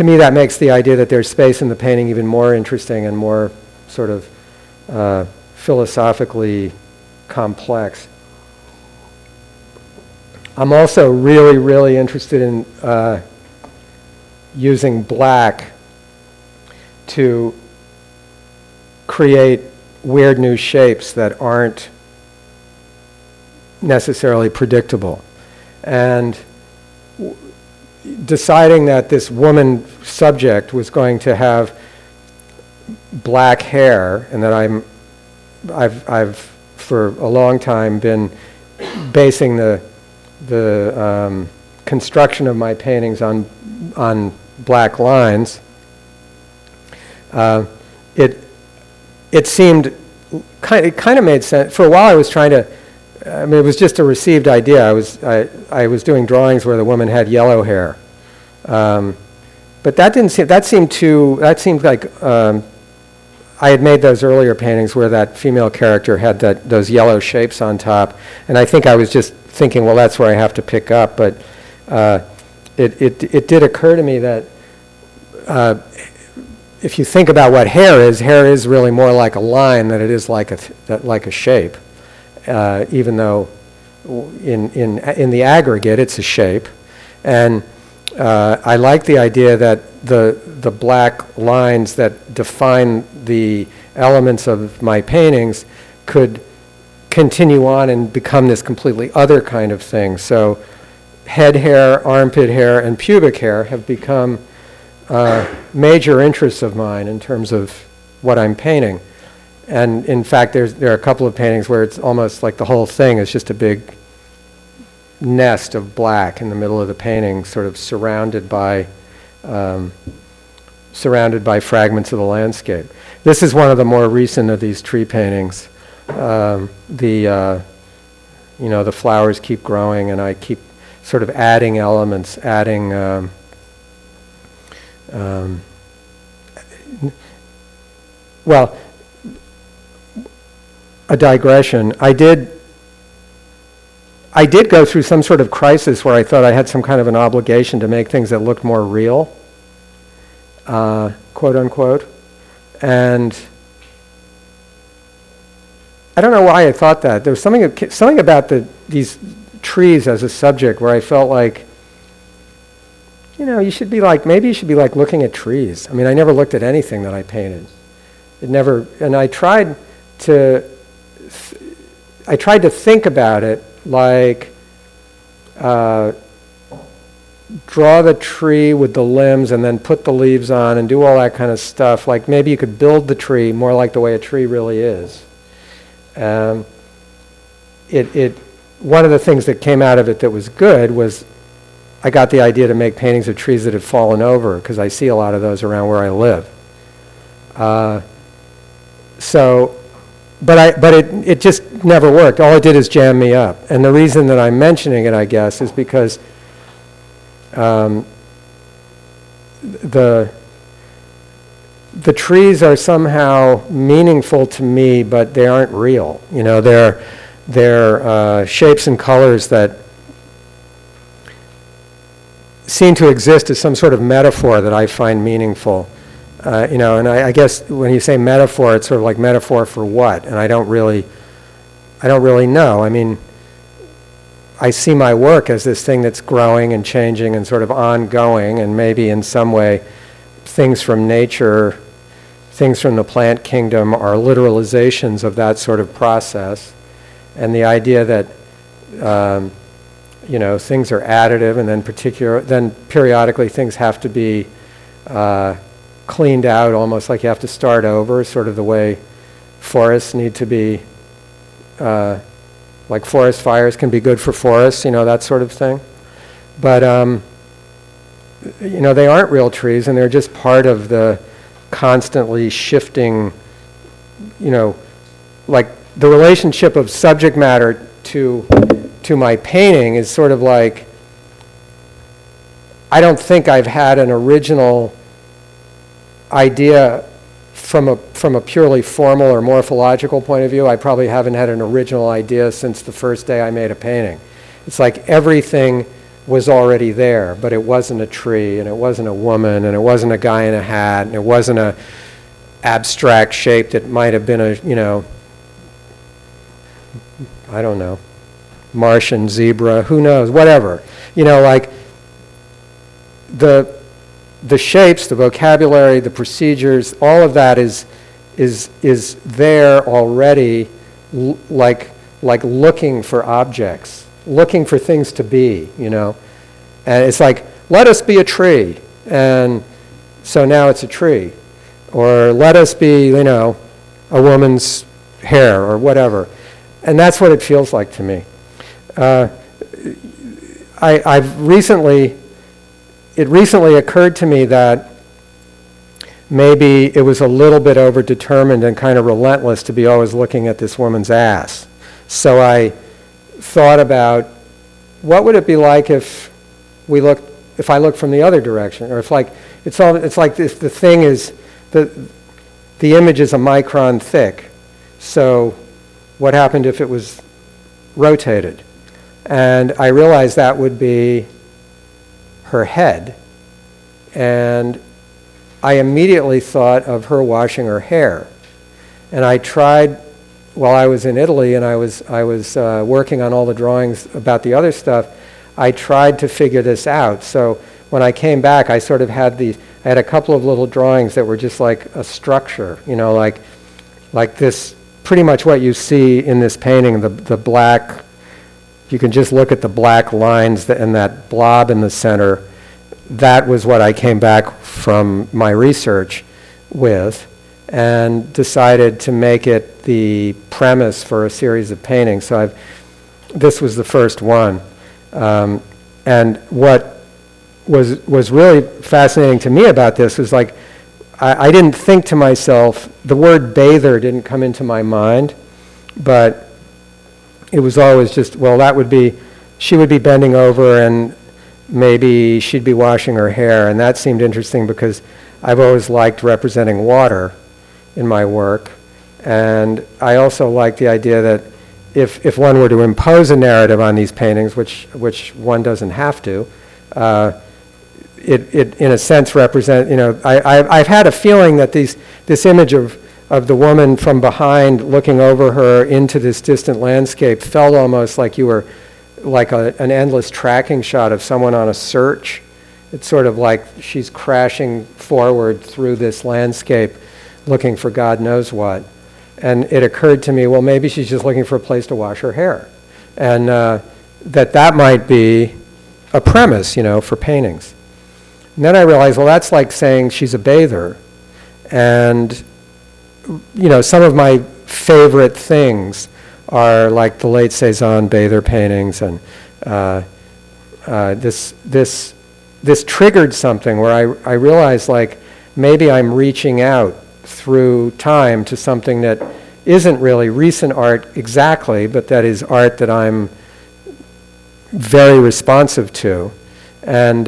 me, that makes the idea that there's space in the painting even more interesting and more sort of philosophically complex. I'm also really, really interested in using black to create weird new shapes that aren't necessarily predictable. And deciding that this woman subject was going to have black hair, and that I've for a long time been basing the construction of my paintings on black lines. It seemed it kind of made sense. For a while, I was trying to. I mean, it was just a received idea. I was doing drawings where the woman had yellow hair, but that didn't seem. That seemed like I had made those earlier paintings where that female character had those yellow shapes on top, and I think I was just thinking, well, that's where I have to pick up. But it did occur to me that if you think about what hair is really more like a line than it is like a shape. Even though in the aggregate it's a shape, and I like the idea that the black lines that define the elements of my paintings could continue on and become this completely other kind of thing. So head hair, armpit hair, and pubic hair have become major interests of mine in terms of what I'm painting. And in fact, there are a couple of paintings where it's almost like the whole thing is just a big nest of black in the middle of the painting, sort of surrounded by fragments of the landscape. This is one of the more recent of these tree paintings. The flowers keep growing, and I keep sort of adding elements, well, a digression. I did go through some sort of crisis where I thought I had some kind of an obligation to make things that looked more real, quote unquote. And I don't know why I thought that. There was something about these trees as a subject where I felt like, maybe you should be like looking at trees. I mean, I never looked at anything that I painted. And I tried to think about it like draw the tree with the limbs and then put the leaves on and do all that kind of stuff. Like maybe you could build the tree more like the way a tree really is. One of the things that came out of it that was good was I got the idea to make paintings of trees that had fallen over, because I see a lot of those around where I live. But it just never worked. All it did is jam me up. And the reason that I'm mentioning it, I guess, is because the trees are somehow meaningful to me, but they aren't real. They're shapes and colors that seem to exist as some sort of metaphor that I find meaningful. And I guess when you say metaphor, it's sort of like metaphor for what? And I don't really know. I mean, I see my work as this thing that's growing and changing and sort of ongoing, and maybe in some way things from nature, things from the plant kingdom are literalizations of that sort of process. And the idea that things are additive, and then periodically things have to be cleaned out, almost like you have to start over, sort of the way forests need to be, like forest fires can be good for forests, that sort of thing. But, they aren't real trees, and they're just part of the constantly shifting, like the relationship of subject matter to my painting is sort of like, I don't think I've had an original idea from a purely formal or morphological point of view. I probably haven't had an original idea since the first day I made a painting. It's like everything was already there, but it wasn't a tree, and it wasn't a woman, and it wasn't a guy in a hat, and it wasn't a abstract shape that might have been a, I don't know, Martian zebra, who knows, whatever. Like the shapes, the vocabulary, the procedures, all of that is there already, like looking for objects, looking for things to be, And it's like, let us be a tree, and so now it's a tree. or let us be, you know, a woman's hair or whatever. And that's what it feels like to me. It recently occurred to me that maybe it was a little bit overdetermined and kind of relentless to be always looking at this woman's ass. So I thought about, what would it be like if I looked from the other direction, or if it's like if the thing is, the image is a micron thick. So what happened if it was rotated? And I realized that would be her head. And I immediately thought of her washing her hair. And I tried, while I was in Italy and I was working on all the drawings about the other stuff, I tried to figure this out. So when I came back, I sort of had I had a couple of little drawings that were just like a structure, you know, like this, pretty much what you see in this painting, the black, you can just look at the black lines and that blob in the center. That was what I came back from my research with, and decided to make it the premise for a series of paintings. So this was the first one. And what was really fascinating to me about this was, like, I didn't think to myself, the word bather didn't come into my mind, but it was always just, well, she would be bending over and maybe she'd be washing her hair, and that seemed interesting because I've always liked representing water in my work, and I also like the idea that if one were to impose a narrative on these paintings, which one doesn't have to, it in a sense represent, you know, I've had a feeling that this image of the woman from behind looking over her into this distant landscape felt almost like you were like an endless tracking shot of someone on a search. It's sort of like she's crashing forward through this landscape looking for God knows what. And it occurred to me, well, maybe she's just looking for a place to wash her hair. And that might be a premise, you know, for paintings. And then I realized, well, that's like saying she's a bather. And, you know, some of my favorite things are like the late Cézanne bather paintings, and this triggered something where I realized, like, maybe I'm reaching out through time to something that isn't really recent art exactly, but that is art that I'm very responsive to. And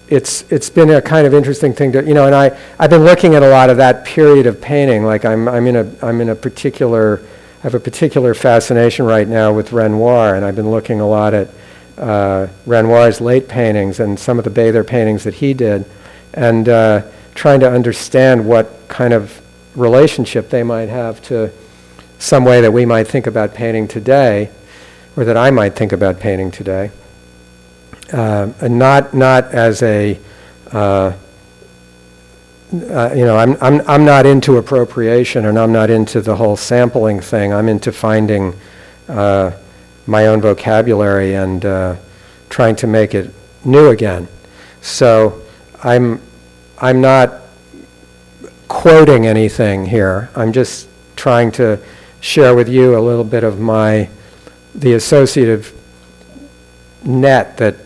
it's been a kind of interesting thing to, you know, and I've been looking at a lot of that period of painting. Like I have a particular fascination right now with Renoir, and I've been looking a lot at Renoir's late paintings and some of the bather paintings that he did, and trying to understand what kind of relationship they might have to some way that we might think about painting today, or that I might think about painting today. And not as a, you know, I'm not into appropriation, and I'm not into the whole sampling thing. I'm into finding my own vocabulary and trying to make it new again. So I'm not quoting anything here. I'm just trying to share with you a little bit of the associative net that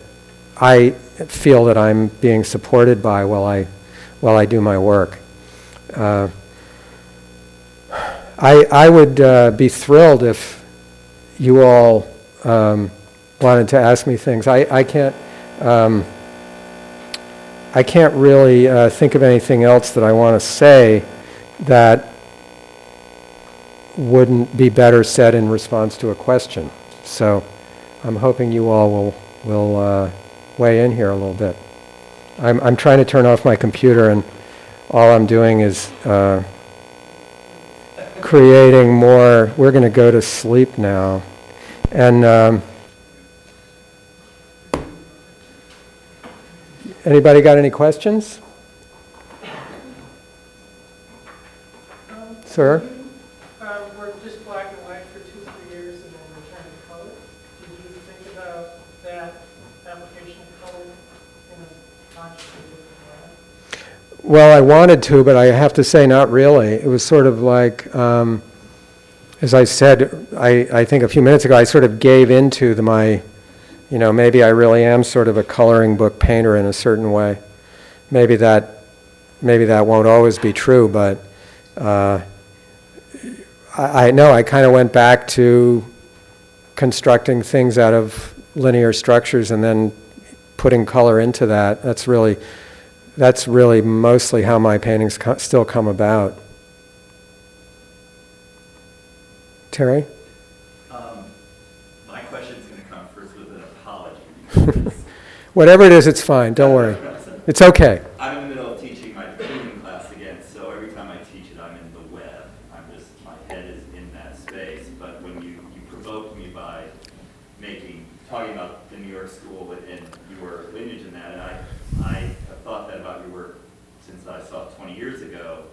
I feel that I'm being supported by while I do my work. I would be thrilled if you all wanted to ask me things. I can't really think of anything else that I want to say that wouldn't be better said in response to a question. So I'm hoping you all will weigh in here a little bit. I'm trying to turn off my computer, and all I'm doing is creating more. We're going to go to sleep now. And anybody got any questions? Sir? Worked just black and white for 2-3 years and then returned to color. Did you think about that application of color in a consciously different way? Well, I wanted to, but I have to say not really. It was sort of like, as I said, I think a few minutes ago, I sort of gave into my, maybe I really am sort of a coloring book painter in a certain way. Maybe that won't always be true, but I know I kind of went back to constructing things out of linear structures and then putting color into that. That's really mostly how my paintings still come about. Terry? My question's going to come first with an apology. Whatever it is, it's fine. Don't worry. It's okay. I'm in the middle of teaching my tuning class again, so every time I teach it, I'm in the web. My head is in that space. But when you provoked me by talking about the New York School and your lineage in that, and I have thought that about your work since I saw it 20 years ago.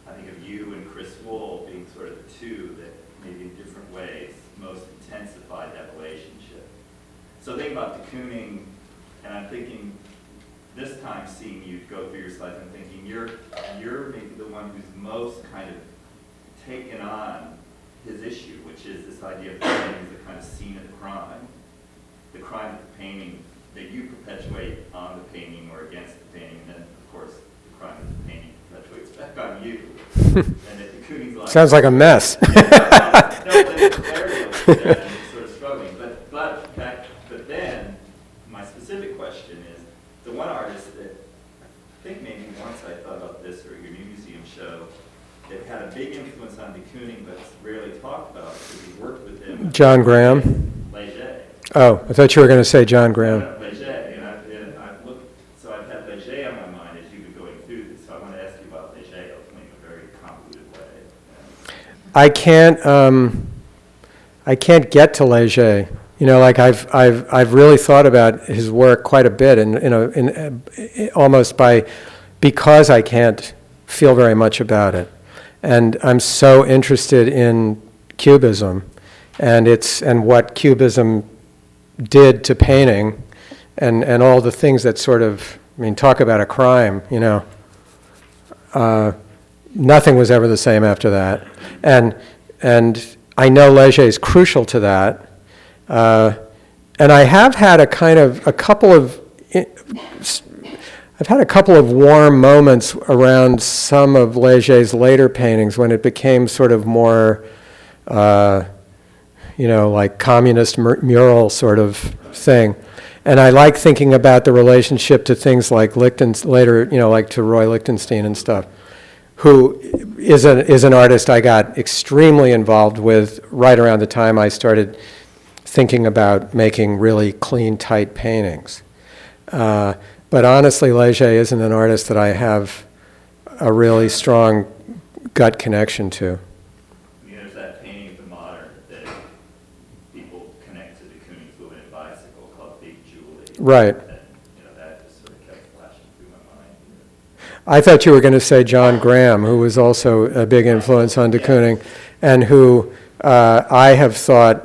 I think of you and Chris Wool being sort of the two that maybe in different ways most intensified that relationship. So thinking about de Kooning, and I'm thinking this time seeing you go through your slides, I'm thinking you're maybe the one who's most kind of taken on his issue, which is this idea of painting as a kind of scene of the crime of the painting that you perpetuate on the painting or against the painting, and then of course the crime of the painting perpetuates back on you. And that de Kooning's like, sounds like a mess. No, the clarity of that and sort of struggling. But then my specific question is, the one artist that I think maybe once I thought about this or your new museum show that had a big influence on de Kooning but rarely talked about because you worked with him. John Graham. Leger. Oh, I thought you were going to say John Graham. Leger, and I've looked, so I've had Leger on my mind as you've been going through this. So I want to ask you about Leger in a very convoluted way. I can't get to Leger. Like I've really thought about his work quite a bit, and almost because I can't feel very much about it, and I'm so interested in Cubism, and what Cubism did to painting, and all the things that sort of, talk about a crime, nothing was ever the same after that, and I know Leger is crucial to that. And I have had a couple of warm moments around some of Leger's later paintings when it became sort of more, like communist mural sort of thing. And I like thinking about the relationship to things like later, like to Roy Lichtenstein and stuff, who is an artist I got extremely involved with right around the time I started thinking about making really clean, tight paintings. But honestly, Leger isn't an artist that I have a really strong gut connection to. There's that painting of the modern that people connect to de Kooning's Woman and Bicycle called Big Julie. Right. And, that just sort of kept flashing through my mind. I thought you were going to say John Graham, who was also a big influence on de Kooning, and who I have thought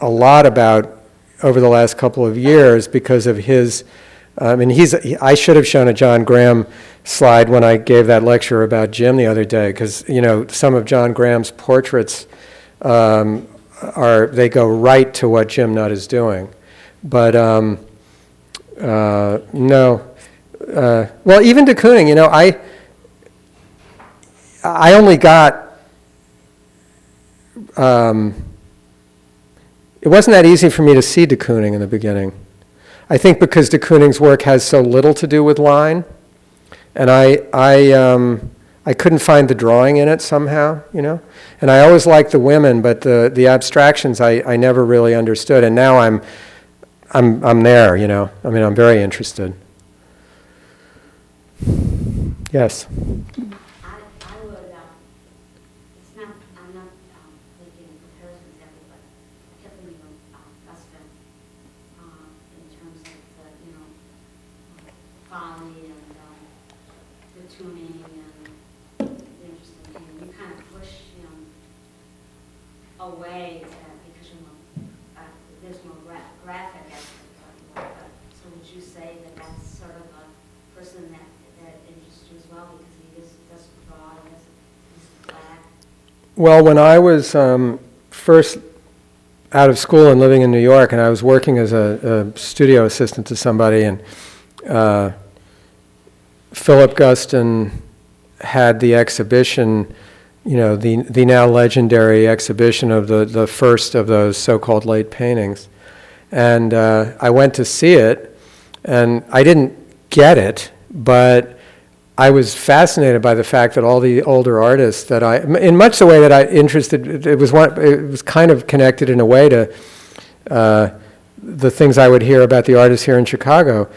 a lot about over the last couple of years because of his, I should have shown a John Graham slide when I gave that lecture about Jim the other day, because, some of John Graham's portraits they go right to what Jim Nutt is doing. But no. Well, even de Kooning, I only got, it wasn't that easy for me to see de Kooning in the beginning. I think because de Kooning's work has so little to do with line, and I couldn't find the drawing in it somehow, And I always liked the women, but the abstractions I never really understood, and now I'm there, I'm very interested. Yes. I would, I'm not making comparisons ever, but I kept thinking of Gladstone in terms of the, folly and the tuning and the interesting thing. You kind of push him away because there's more graphic aspect of it. So would you say that that's sort of a person that that interests you as well, because he is just broad and he's black. Well, when I was first out of school and living in New York, and I was working as a studio assistant to somebody, and Philip Guston had the exhibition, you know, the now legendary exhibition of the first of those so-called late paintings. And I went to see it, and I didn't get it, but I was fascinated by the fact that all the older artists that in much the way that I interested, it was kind of connected in a way to the things I would hear about the artists here in Chicago.